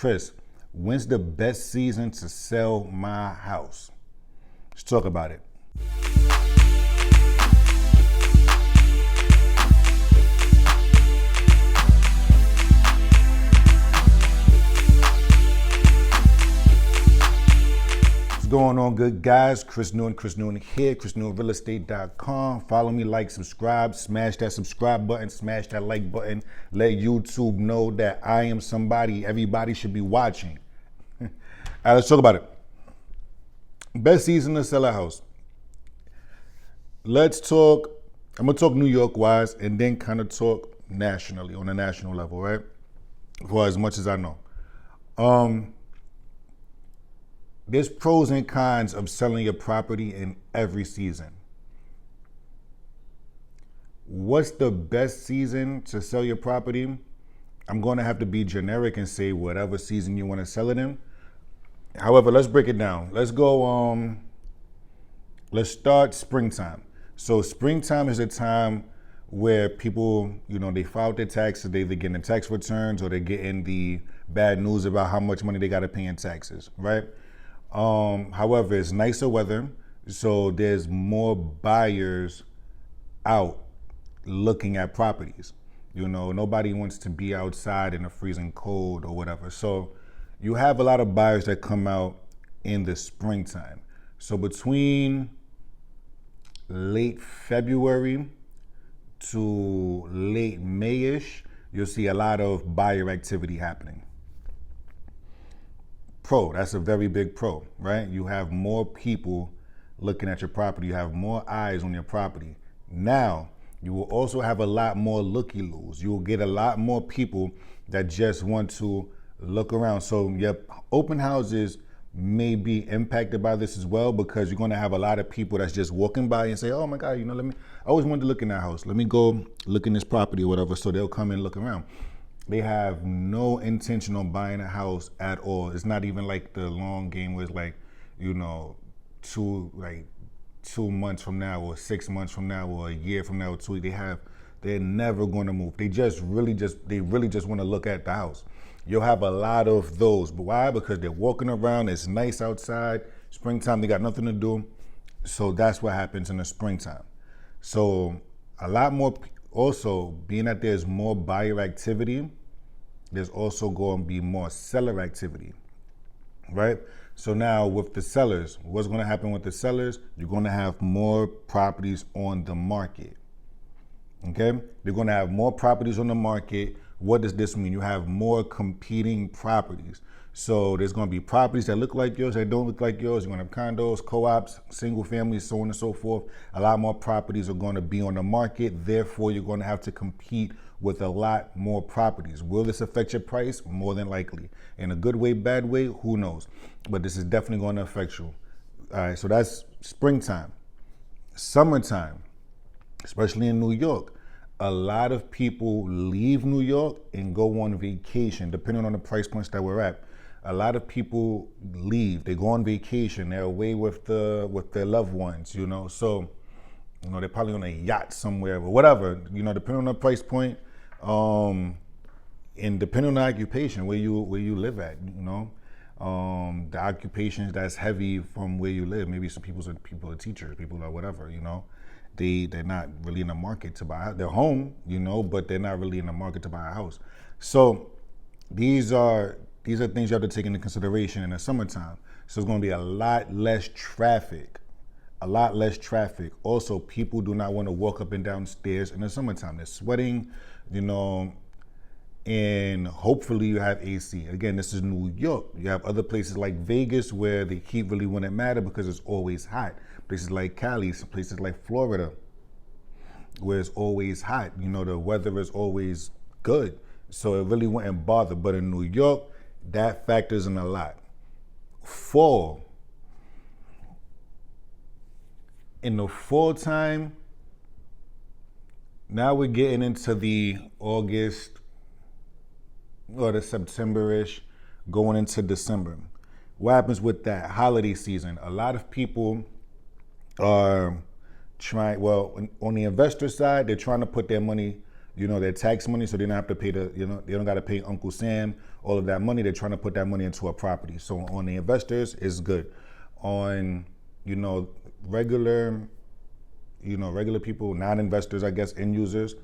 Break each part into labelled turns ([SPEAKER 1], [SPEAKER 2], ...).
[SPEAKER 1] Chris, when's the best season to sell my house? Let's talk about it. Going on, good guys? Chris Newton here, chrisnewtonrealestate.com. Follow me, like, subscribe, smash that subscribe button, smash that like button. Let YouTube know that I am somebody everybody should be watching. All right, let's talk about it. Best season to sell a house. Let's talk, I'm gonna talk New York wise and then kind of talk nationally, on a national level, right? For as much as I know. There's pros and cons of selling your property in every season. What's the best season to sell your property? I'm going to have to be generic and say whatever season you want to sell it in. However, let's break it down. Let's go, let's start springtime. So springtime is a time where people, they filed their taxes, they're either getting the tax returns or they're getting the bad news about how much money they got to pay in taxes, right? However, it's nicer weather, so there's more buyers out looking at properties. Nobody wants to be outside in the freezing cold or whatever. So you have a lot of buyers that come out in the springtime. So between late February to late May-ish, you'll see a lot of buyer activity happening. Pro, that's a very big pro, right? You have more people looking at your property. You have more eyes on your property. Now, you will also have a lot more looky-loos. You will get a lot more people that just want to look around. So your open houses may be impacted by this as well, because you're going to have a lot of people that's just walking by and say, oh my God, I always wanted to look in that house. Let me go look in this property or whatever. So they'll come and look around. They have no intention on buying a house at all. It's not even like the long game where it's like, 2 months from now or 6 months from now or a year from now or 2. They're never going to move. They really just want to look at the house. You'll have a lot of those. But why? Because they're walking around. It's nice outside. Springtime, they got nothing to do. So that's what happens in the springtime. So a lot more. Also, being that there's more buyer activity, there's also going to be more seller activity, right? So now with the sellers, what's going to happen with the sellers? You're going to have more properties on the market, okay? You're going to have more properties on the market. What does this mean? You have more competing properties. So there's going to be properties that look like yours, that don't look like yours. You're going to have condos, co-ops, single families, so on and so forth. A lot more properties are going to be on the market. Therefore, you're going to have to compete with a lot more properties. Will this affect your price? More than likely. In a good way, bad way, who knows? But this is definitely going to affect you. All right, so that's springtime. Summertime, especially in New York, a lot of people leave New York and go on vacation, depending on the price points that we're at. A lot of people leave, they go on vacation, they're away with their loved ones, so they're probably on a yacht somewhere or whatever, depending on the price point, and depending on the occupation, where you live at, the occupations that's heavy from where you live. Maybe some people are teachers, people are whatever, they're not really in the market to buy. They're home, but they're not really in the market to buy a house. So these are things you have to take into consideration in the summertime. So it's going to be a lot less traffic. Also, people do not want to walk up and down stairs in the summertime. They're sweating, and hopefully you have AC. Again, this is New York. You have other places like Vegas where the heat really wouldn't matter because it's always hot. Places like Cali, some places like Florida, where it's always hot. The weather is always good. So it really wouldn't bother. But in New York, that factors in a lot. Fall. In the fall time, now we're getting into the August or the September-ish, going into December. What happens with that holiday season? A lot of people are trying, on the investor side, they're trying to put their money their tax money, so they don't have to pay they don't got to pay Uncle Sam all of that money. They're trying to put that money into a property. So on the investors, it's good. On, regular, regular people, non-investors, I guess, end users,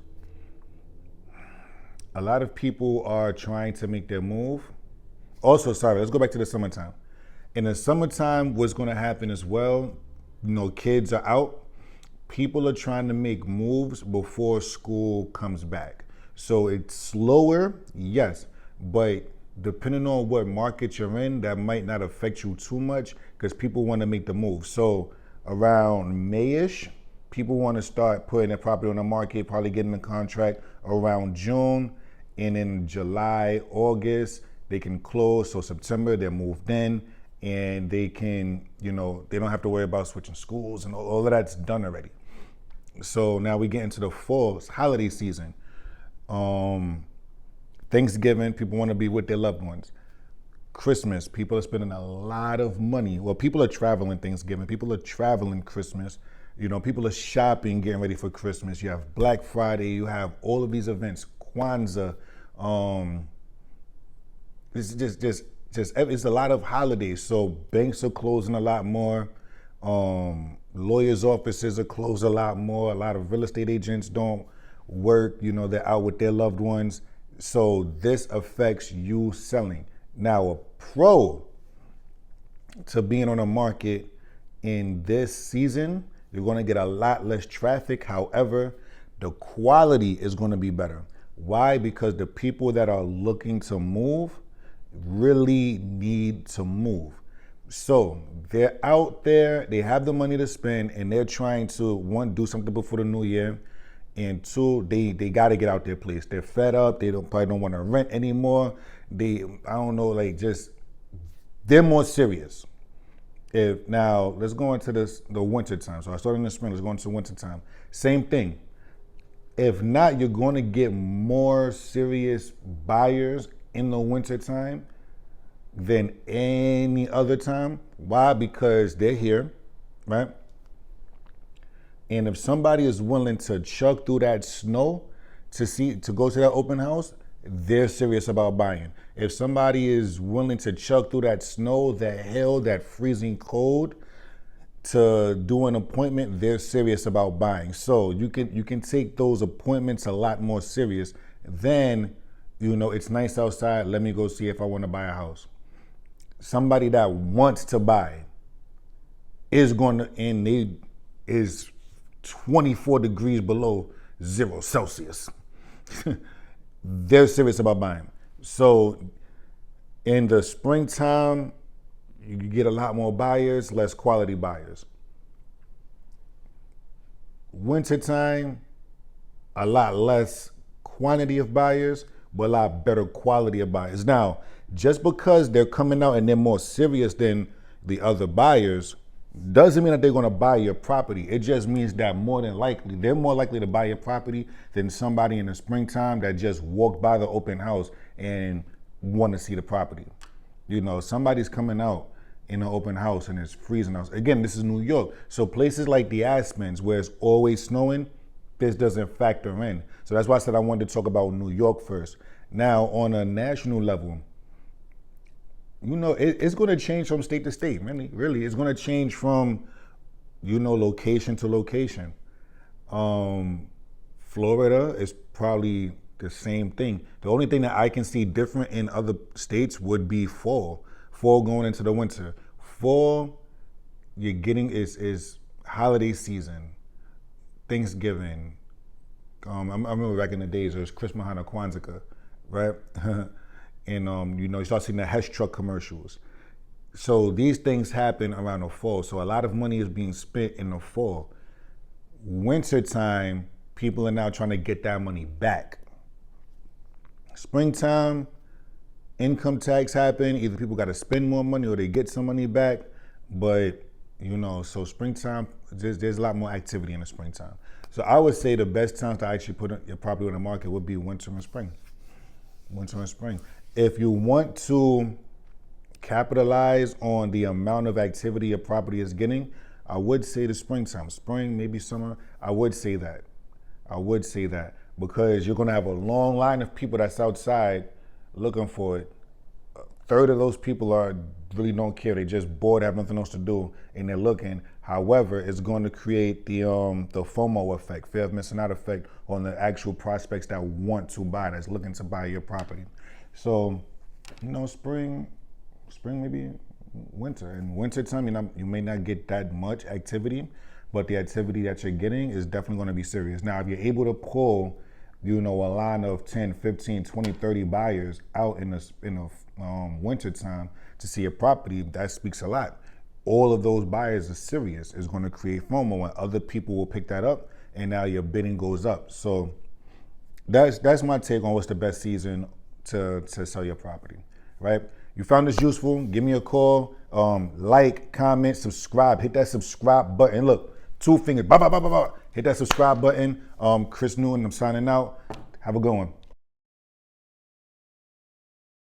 [SPEAKER 1] a lot of people are trying to make their move. Also, sorry, let's go back to the summertime. In the summertime, what's going to happen as well, kids are out. People are trying to make moves before school comes back. So it's slower, yes, but depending on what market you're in, that might not affect you too much because people want to make the move. So around May-ish, people want to start putting their property on the market, probably getting a contract around June. And in July, August, they can close. So September, they're moved in and they can, they don't have to worry about switching schools and all of that's done already. So now we get into the fall holiday season. Thanksgiving, people want to be with their loved ones. Christmas, people are spending a lot of money. Well, people are traveling Thanksgiving. People are traveling Christmas. People are shopping, getting ready for Christmas. You have Black Friday. You have all of these events. Kwanzaa. It's a lot of holidays. So banks are closing a lot more. Lawyers' offices are closed a lot more. A lot of real estate agents don't work. They're out with their loved ones. So this affects you selling. Now, a pro to being on the market in this season, you're going to get a lot less traffic. However, the quality is going to be better. Why? Because the people that are looking to move really need to move. So they're out there, they have the money to spend, and they're trying to, one, do something before the new year, and two, they got to get out their place. They're fed up. They probably don't want to rent anymore. They're more serious. Now let's go into the winter time. So I started in the spring. Let's go into winter time. Same thing. If not, you're going to get more serious buyers in the winter time than any other time. Why? Because they're here, right? And if somebody is willing to chuck through that snow to go to that open house, they're serious about buying. If somebody is willing to chuck through that snow, that hail, that freezing cold to do an appointment, they're serious about buying. So you can take those appointments a lot more serious than, it's nice outside, let me go see if I want to buy a house. Somebody that wants to buy is going to, and is 24 degrees below 0 Celsius. They're serious about buying. So in the springtime, you get a lot more buyers, less quality buyers. Wintertime, a lot less quantity of buyers, but a lot better quality of buyers. Now, just because they're coming out and they're more serious than the other buyers, doesn't mean that they're going to buy your property. It just means that they're more likely to buy your property than somebody in the springtime that just walked by the open house and want to see the property. Somebody's coming out in an open house and it's freezing out. Again, this is New York. So places like the Aspens where it's always snowing, this doesn't factor in. So that's why I said I wanted to talk about New York first. Now, on a national level, it's going to change from state to state. Really, it's going to change from, location to location. Florida is probably the same thing. The only thing that I can see different in other states would be fall going into the winter. Fall, you're getting is holiday season, Thanksgiving. I remember back in the days, there was Christmas, Hanukkah, Kwanzaa, right? And you start seeing the Hesh truck commercials. So these things happen around the fall. So a lot of money is being spent in the fall. Winter time, people are now trying to get that money back. Springtime, income tax happen. Either people got to spend more money or they get some money back. But so springtime, there's a lot more activity in the springtime. So I would say the best times to actually put your property on the market would be winter and spring. Winter and spring. If you want to capitalize on the amount of activity your property is getting, I would say the springtime. Spring, maybe summer, I would say that. because you're gonna have a long line of people that's outside looking for it. A third of those people are really don't care. They just bored, have nothing else to do, and they're looking. However, it's going to create the FOMO effect, fear of missing out effect, on the actual prospects that want to buy, that's looking to buy your property. So, spring, maybe winter. In winter time, you may not get that much activity, but the activity that you're getting is definitely going to be serious. Now, if you're able to pull, a line of 10, 15, 20, 30 buyers out in the winter time to see a property, that speaks a lot. All of those buyers are serious. It's going to create FOMO, and other people will pick that up, and now your bidding goes up. So that's my take on what's the best season to sell your property, right? You found this useful, give me a call, like, comment, subscribe, hit that subscribe button. Look, 2 fingers, bah, bah, bah, bah, bah. Hit that subscribe button. Chris Newton, I'm signing out. Have a good one.